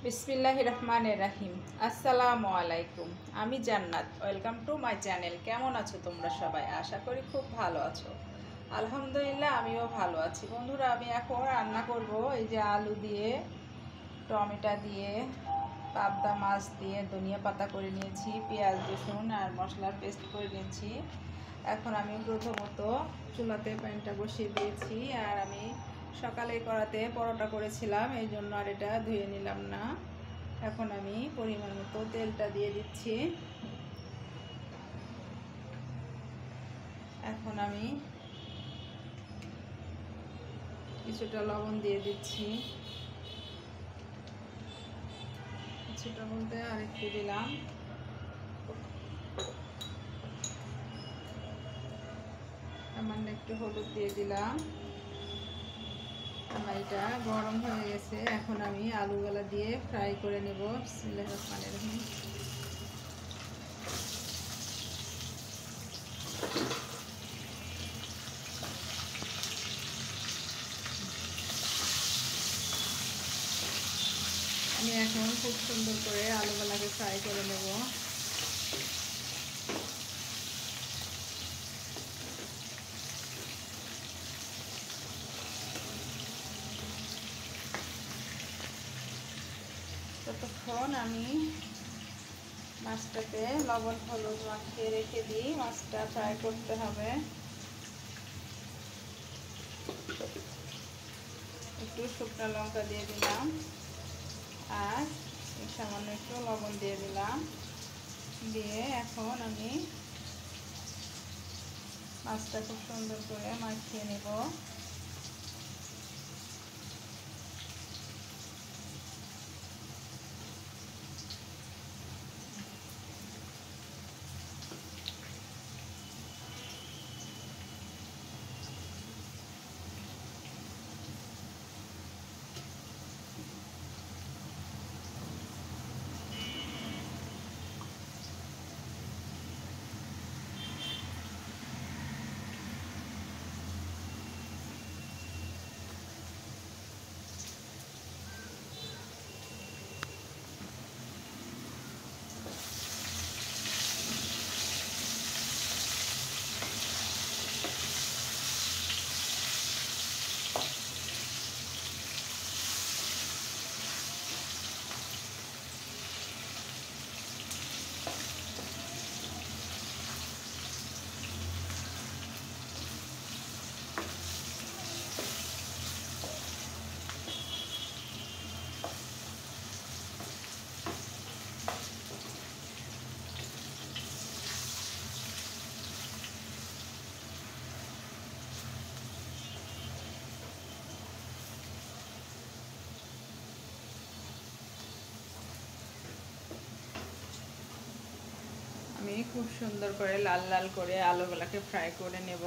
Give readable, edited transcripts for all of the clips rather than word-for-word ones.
বিসমিল্লাহির রহমানির রহিম। আসসালামু আলাইকুম। আমি জান্নাত। Welcome to my channel. কেমন আছো তোমরা সবাই? আশা করি খুব ভালো আছো। আলহামদুলিল্লাহ আমিও ভালো আছি। বন্ধুরা, আমি এখন রান্না করব এই যে আলু দিয়ে, টমেটো দিয়ে, পাবদা মাছ দিয়ে ধনিয়া পাতা করে নিয়েছি, পেঁয়াজ রসুন আর মশলার পেস্ট করে নিয়েছি। এখন আমি প্রথমত চুলাতে প্যানটা বসিয়ে দিয়েছি। আর আমি সকালে করাতে পরোটা করেছিলাম, এই জন্য আর এটা ধুয়ে নিলাম না। এখন আমি পরিমাণ মতো তেলটা দিয়ে দিচ্ছি। এখন আমি কিছুটা লবণ দিয়ে দিচ্ছি, কিছুটা বলতে আর একটু দিলাম। সামান্য একটু হলুদ দিয়ে দিলাম। আমার এটা গরম হয়ে গেছে, এখন আমি আলুগুলা দিয়ে ফ্রাই করে নেব। বিসমিল্লাহির রহমানির রহিম। আমি এখন খুব সুন্দর করে আলুগুলাকে ফ্রাই করে নেব। ততক্ষণ আমি মাছটাতে লবণ হলুদ মাখিয়ে রেখে দিই। মাছটা ফ্রাই করতে হবে। একটু শুকনো লঙ্কা দিয়ে দিলাম আর সামান্য একটু লবণ দিয়ে দিলাম। দিয়ে এখন আমি মাছটা খুব সুন্দর করে মাখিয়ে নেব। আমি খুব সুন্দর করে লাল লাল করে আলুগুলাকে ফ্রাই করে নেব।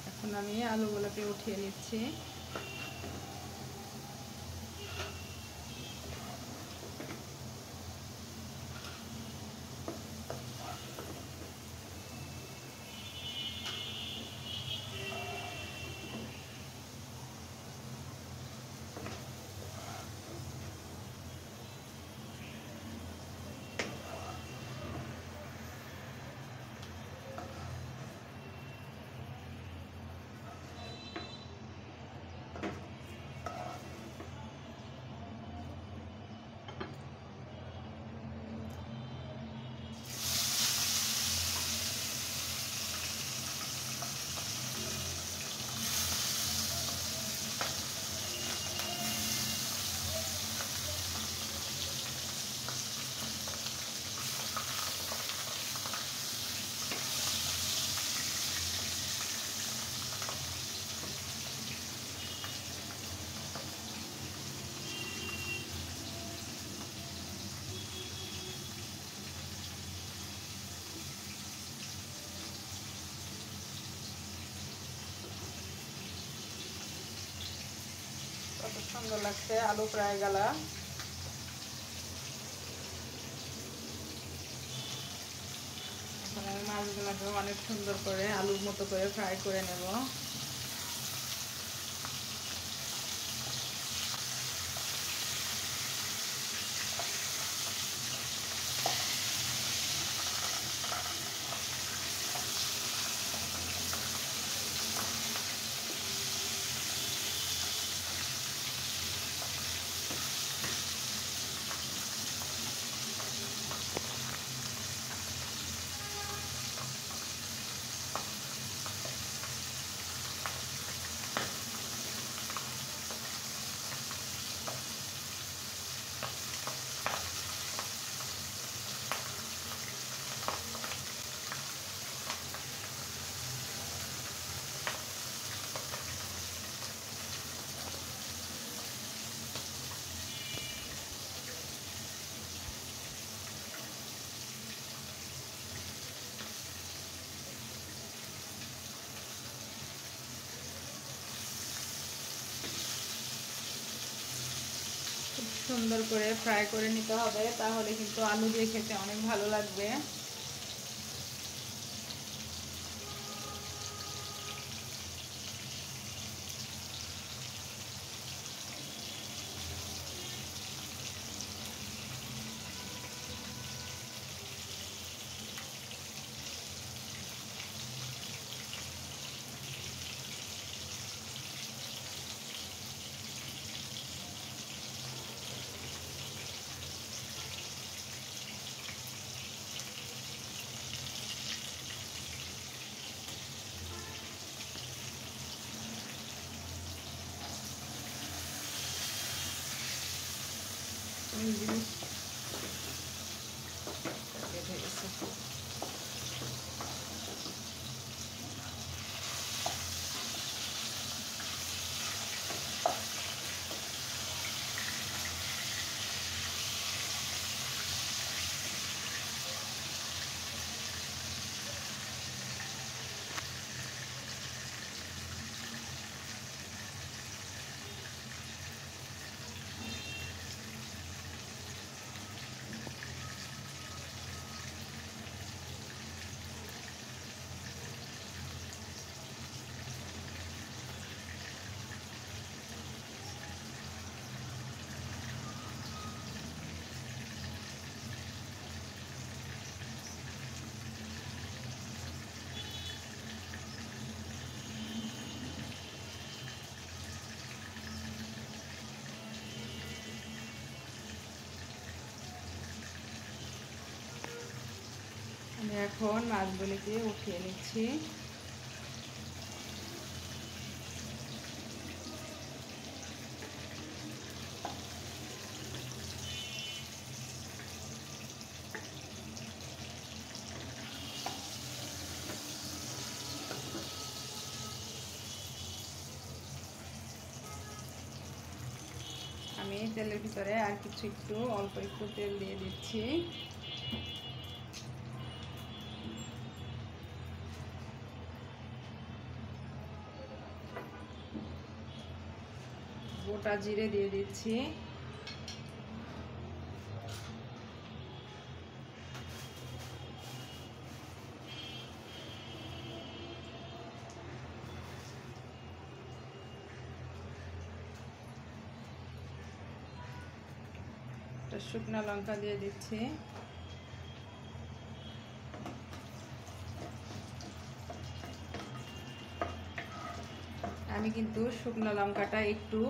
এখন আমি আলুগুলোকে উঠিয়ে নিচ্ছি। সুন্দর লাগছে। আলু প্রায় গালা। এখন আমি মাছগুলোকে অনেক সুন্দর করে আলুর মতো করে ফ্রাই করে নেব। সুন্দর করে ফ্রাই করে নিতে হবে, তাহলে কিন্তু আলু দিয়ে খেতে অনেক ভালো লাগবে। জিনিস আমি এখন মাছগুলিকে উঠিয়ে নিচ্ছি। আমি তেলের ভিতরে আর কিছু একটু অল্প একটু তেল দিয়ে দিচ্ছি। গোটা জিরে দিয়ে দিচ্ছি। শুকনো লঙ্কা দিয়ে দিচ্ছি। আমি কিন্তু শুকনো লঙ্কাটা একটু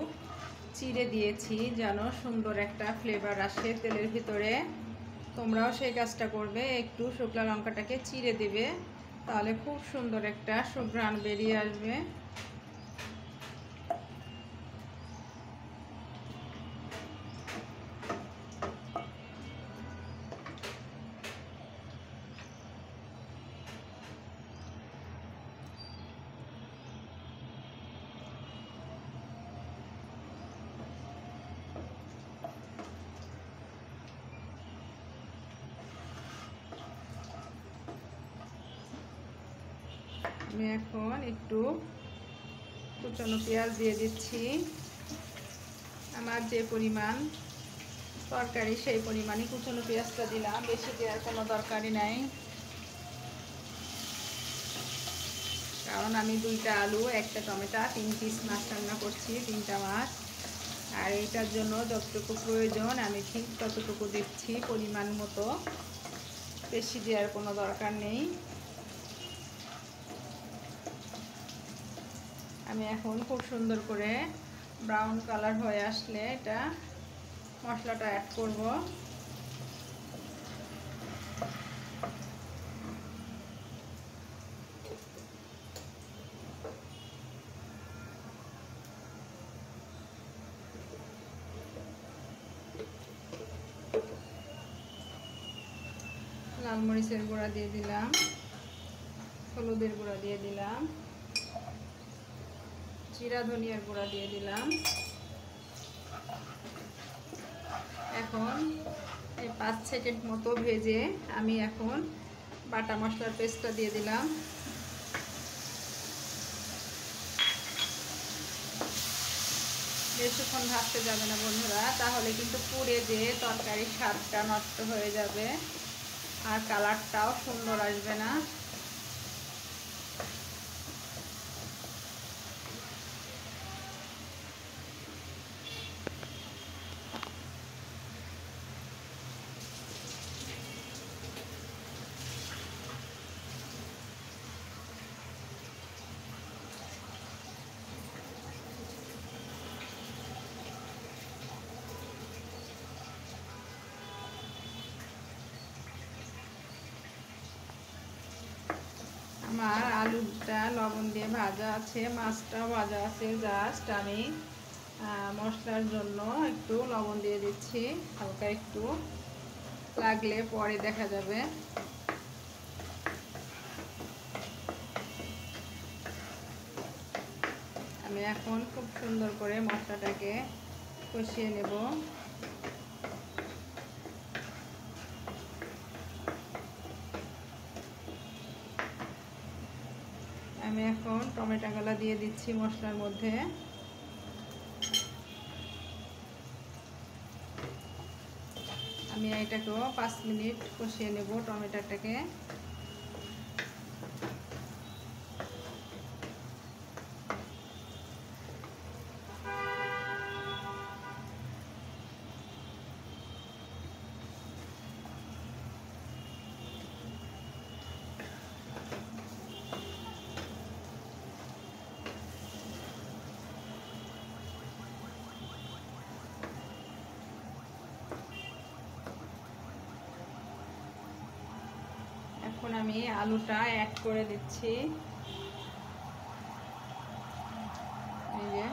চিড়ে দিয়েছি যেন সুন্দর একটা ফ্লেভার আসে তেলের ভিতরে। তোমরাও সেই কাজটা করবে, একটু শুকনো লঙ্কাটাকে চিড়ে দিবে, তাহলে খুব সুন্দর একটা সুঘ্রাণ বেরিয়ে আসবে। আমি এখন একটু কুচানো পেঁয়াজ দিয়ে দিচ্ছি। আমার যে পরিমাণ তরকারি সেই পরিমাণই কুচনো পেঁয়াজটা দিলাম, বেশি দেওয়ার কোনো দরকারই নাই, কারণ আমি 2টা আলু, 1টা টমেটো, 3 পিস মাছ রান্না করছি, 3টা মাছ। আর এইটার জন্য যতটুকু প্রয়োজন আমি ঠিক ততটুকু দিচ্ছি পরিমাণ মতো, বেশি দেওয়ার কোনো দরকার নেই। আমি এখন খুব সুন্দর করে ব্রাউন কালার হয়ে আসলে এটা মশলাটা অ্যাড করব। লাল মরিচের গুঁড়া দিয়ে দিলাম, হলুদের গুঁড়া দিয়ে দিলাম, জিরা ধনিয়ার গুঁড়া দিয়ে দিলাম। এখন এই 5 সেকেন্ড মতো ভেজে আমি এখন বাটা মশলার পেস্টটা দিয়ে দিলাম। বেশিক্ষণ ভাজতে যাবে না বন্ধুরা, তাহলে কিন্তু পুড়ে যেয়ে তরকারির স্বাদটা নষ্ট হয়ে যাবে আর কালারটাও সুন্দর আসবে না। আমার আলুটা লবণ দিয়ে ভাজা আছে, মাছটাও ভাজা আছে, জাস্ট আমি মশলার জন্য একটু লবণ দিয়ে দিচ্ছি, হালকা একটু, লাগলে পরে দেখা যাবে। আমি এখন খুব সুন্দর করে মশলাটাকে কষিয়ে নেব। আমি এখন টমেটোগুলো দিয়ে দিচ্ছি মশলার মধ্যে। আমি এটাকেও 5 মিনিট কষিয়ে নেব টমেটোটাকে। এখন আমি আলুটা অ্যাড করে দিচ্ছি। এই যে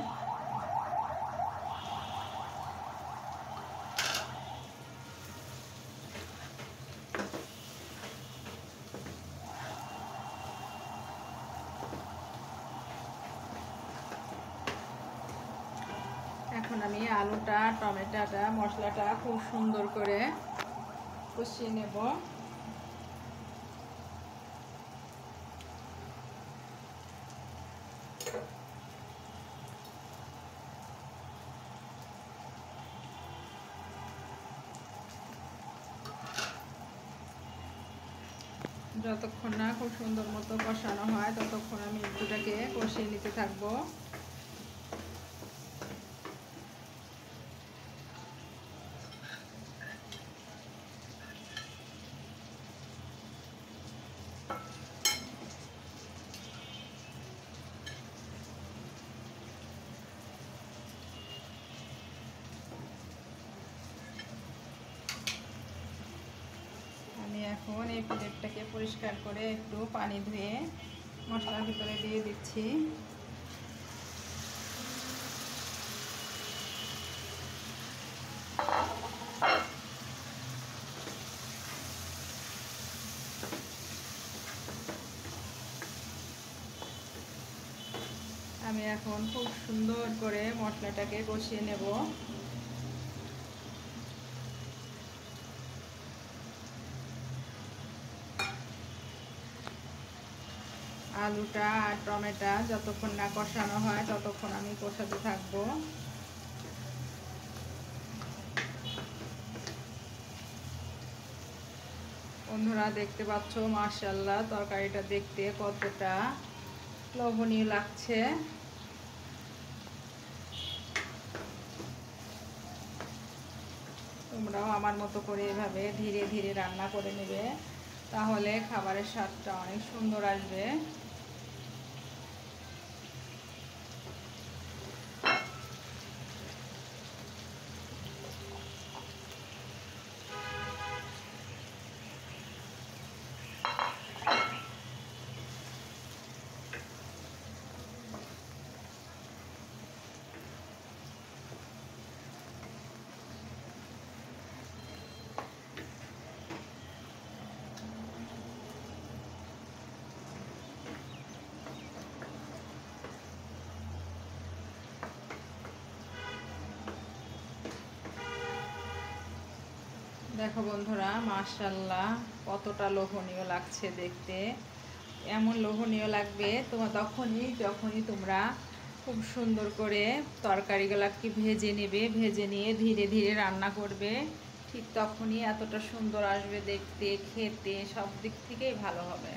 এখন আমি আলুটা, টমেটোটা, মশলাটা খুব সুন্দর করে কষিয়ে নেব। যতক্ষণ না খুব সুন্দর মতো কষানো হয় ততক্ষণ আমি একটুটাকে কষিয়ে নিতে থাকবো। এখন এই প্লেটটাকে পরিষ্কার করে একটু পানি ধুয়ে মশলার ভিতরে দিয়ে দিচ্ছি। আমি এখন খুব সুন্দর করে মশলাটাকে কষিয়ে নেব। আলুটা আর টমেটো যতক্ষণ না কষানো হয় ততক্ষণ আমি কষাতে থাকবো। বন্ধুরা দেখতে পাচ্ছ মাশাআল্লাহ তরকারিটা দেখতে কতটা লোভনীয় লাগছে। তোমরাও আমার মতো করে এভাবে ধীরে ধীরে রান্না করে নেবে, তাহলে খাবারের স্বাদটা অনেক সুন্দর আসবে। দেখো বন্ধুরা মাশাআল্লাহ কতটা লোভনীয় লাগছে দেখতে। এমন লোভনীয় লাগবে তোমার যখনই তোমরা খুব সুন্দর করে তরকারিগুলোকে ভেজে নেবে, ভেজে নিয়ে ধীরে ধীরে রান্না করবে, ঠিক তখনই এতটা সুন্দর আসবে দেখতে, খেতে সব দিক থেকেই ভালো হবে।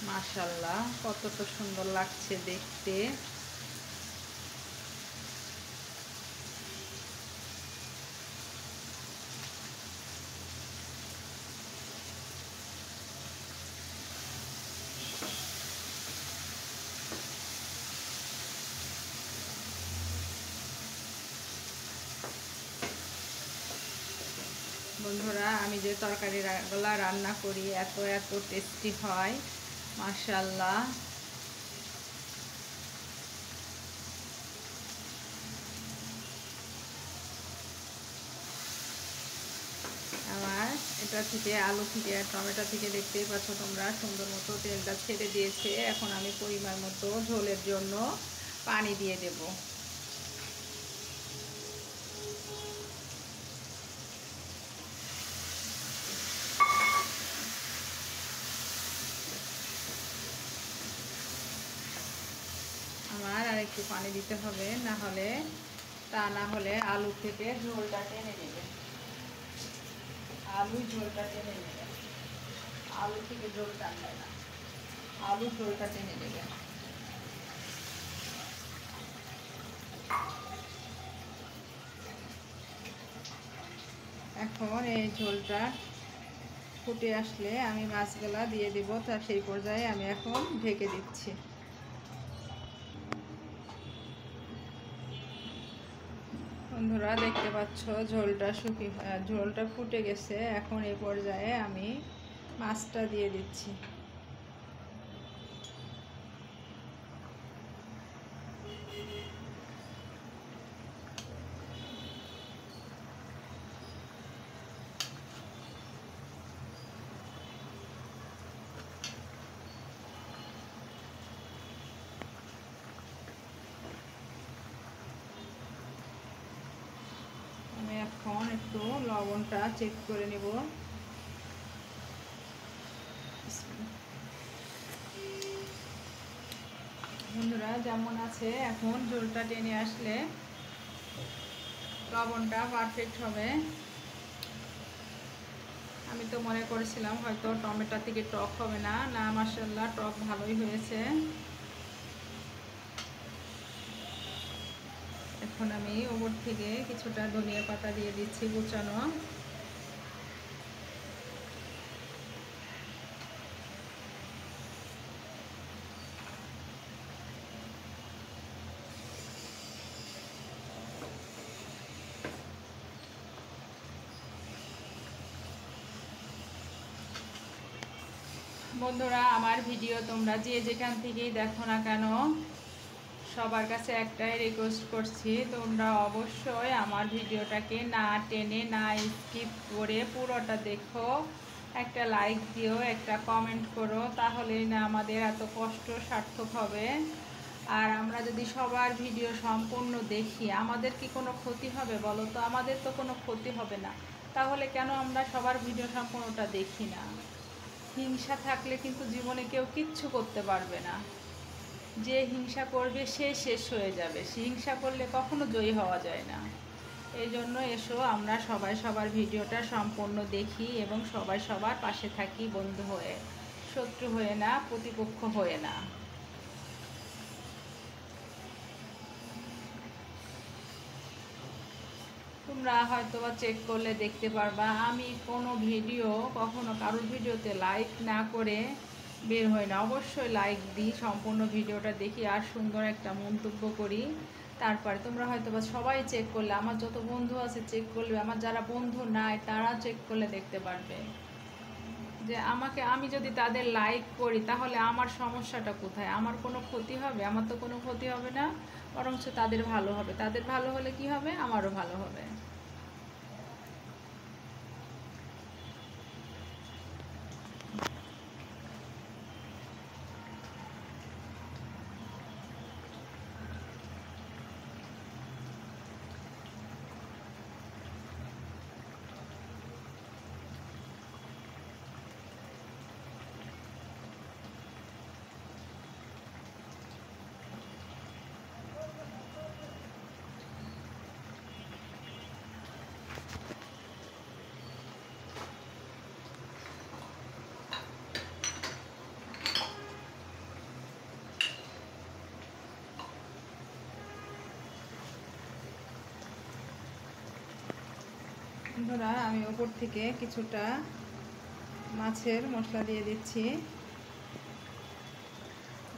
মাশাআল্লাহ কতটা সুন্দর লাগছে দেখতে। বন্ধুরা আমি যে তরকারিগুলো রান্না করি এত টেস্টি হয় মাশাআল্লাহ। আমার এটা থেকে আলু থেকে টমেটো থেকে দেখতেই পাচ্ছ তোমরা সুন্দর মতো তেলটা ছেড়ে দিয়েছে। এখন আমি পরিমাণ মতো ঝোলের জন্য পানি দিয়ে দেব। আমার আর একটু পানি দিতে হবে, না হলে আলু থেকে ঝোলটা টেনে নেবে। আলু ঝোলটা টেনে নেবে, আলু থেকে ঝোল টানবে না, আলু ঝোলটা টেনে নেবে। এখন এই ঝোলটা ফুটে আসলে আমি মাছগুলা দিয়ে দেব, তা সেই পর্যায়ে আমি এখন ঢেকে দিচ্ছি। বন্ধুরা দেখতে পাচ্ছ ঝোলটা ফুটে গেছে। এখন এই পর্যায়ে আমি মাছটা দিয়ে দিচ্ছি। আমি এখন একটু লবণটা চেক করে নেব। যেমন আছে এখন ঝোলটা টেনে আসলে লবণটা পারফেক্ট হবে। আমি তো মনে করেছিলাম হয়তো টমেটো থেকে টক হবে না, না মাশাআল্লাহ টক ভালোই হয়েছে। এখন আমি ওপর থেকে কিছুটা ধনিয়া পাতা দিয়ে দিচ্ছি কুচানো। বন্ধুরা, আমার ভিডিও তোমরা যে যেখান থেকেই দেখো না কেন, সবার কাছে একটাই রিকোয়েস্ট করছি, তোমরা অবশ্যই আমার ভিডিওটাকে না টেনে না স্কিপ করে পুরোটা দেখো। একটা লাইক দিও, একটা কমেন্ট করো, তাহলেই না আমাদের এত কষ্ট সার্থক হবে। আর আমরা যদি সবার ভিডিও সম্পূর্ণ দেখি, আমাদের কি কোনো ক্ষতি হবে বলো তো? আমাদের তো কোনো ক্ষতি হবে না, তাহলে কেন আমরা সবার ভিডিও সম্পূর্ণটা দেখি না? হিংসা থাকলে কিন্তু জীবনে কেউ কিচ্ছু করতে পারবে না। যে হিংসা করবে সে শেষ হয়ে যাবে, সে হিংসা করলে কখনো জয়ী হওয়া যায় না। এই জন্য এসো আমরা সবাই সবার ভিডিওটা সম্পূর্ণ দেখি এবং সবাই সবার পাশে থাকি, বন্ধু হয়ে, শত্রু হয়ে না, প্রতিপক্ষ হয়ে না। তোমরা হয়তো বা চেক করলে দেখতে পারবা, আমি কোনো ভিডিও কখনো কারোর ভিডিওতে লাইক না করে বের হয় না। অবশ্যই লাইক দিই, সম্পূর্ণ ভিডিওটা দেখি আর সুন্দর একটা মন্তব্য করি। তারপরে তোমরা হয়তো বা সবাই চেক করলে, আমার যত বন্ধু আছে চেক করলে, আমার যারা বন্ধু নাই তারা চেক করলে দেখতে পারবে যে আমি যদি তাদের লাইক করি তাহলে আমার সমস্যাটা কোথায়? আমার কোনো ক্ষতি হবে? আমার তো কোনো ক্ষতি হবে না, বরঞ্চ তাদের ভালো হবে। তাদের ভালো হলে কি হবে? আমারও ভালো হবে। বন্ধুরা, আমি ওপর থেকে কিছুটা মাছের মশলা দিয়ে দিচ্ছি,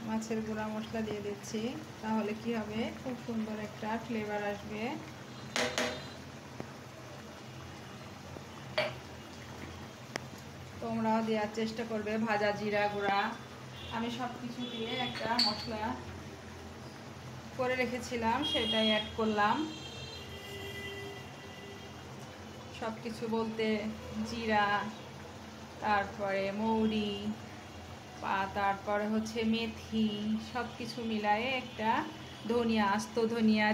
মাছের গুঁড়া মশলা দিয়ে দিচ্ছি। তাহলে কি হবে? খুব সুন্দর একটা ফ্লেভার আসবে। তোমরাও দেওয়ার চেষ্টা করবে। ভাজা জিরা গুঁড়া, আমি সব কিছু দিয়ে একটা মশলা করে রেখেছিলাম, সেটাই অ্যাড করলাম। সব কিছু বলতে জিরা, তারপরে মৌরি, তারপরে হচ্ছে মেথি, সব কিছু মিলায়ে একটা ধনিয়া, আস্ত ধনিয়া,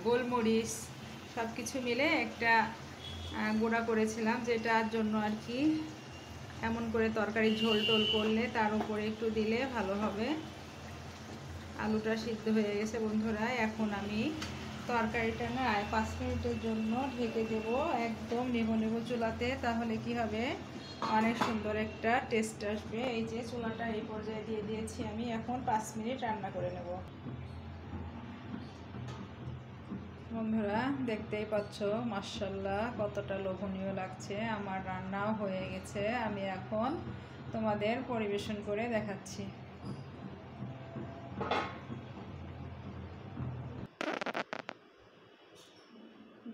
গোলমরিচ, সব কিছু মিলে একটা গুঁড়া করেছিলাম, যেটার জন্য আর কি এমন করে তরকারি ঝোল টোল করলে তার উপরে একটু দিলে ভালো হবে। আলুটা সিদ্ধ হয়ে গেছে বন্ধুরা, এখন আমি তরকারিটা না 5 মিনিটের জন্য ঢেকে দেব, একদম নেবো চুলাতে। তাহলে কি হবে? অনেক সুন্দর একটা টেস্ট আসবে। এই যে চুলাটা এই পর্যায়ে দিয়ে দিয়েছি আমি, এখন 5 মিনিট রান্না করে নেব। বন্ধুরা, দেখতেই পাচ্ছ মাশাআল্লাহ কতটা লোভনীয় লাগছে। আমার রান্নাও হয়ে গেছে, আমি এখন তোমাদের পরিবেশন করে দেখাচ্ছি।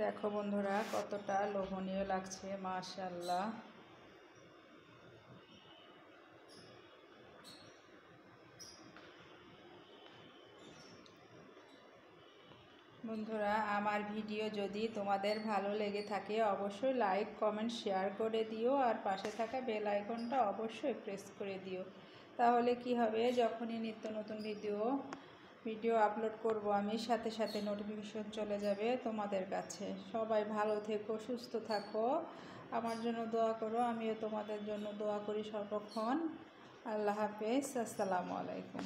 দেখো বন্ধুরা, কতটা লোভনীয় লাগছে, মাশাআল্লাহ। বন্ধুরা, আমার ভিডিও যদি তোমাদের ভালো লেগে থাকে অবশ্যই লাইক কমেন্ট শেয়ার করে দিও, আর পাশে থাকা বেল আইকনটা অবশ্যই প্রেস করে দিও। তাহলে কি হবে? যখনই নিত্য নতুন ভিডিও আপলোড করব আমি, সাথে সাথে নোটিফিকেশন চলে যাবে তোমাদের কাছে। সবাই ভালো থেকো, সুস্থ থাকো, আমার জন্য দোয়া করো, আমিও তোমাদের জন্য দোয়া করি সর্বক্ষণ। আল্লাহ হাফেজ, আসসালামু আলাইকুম।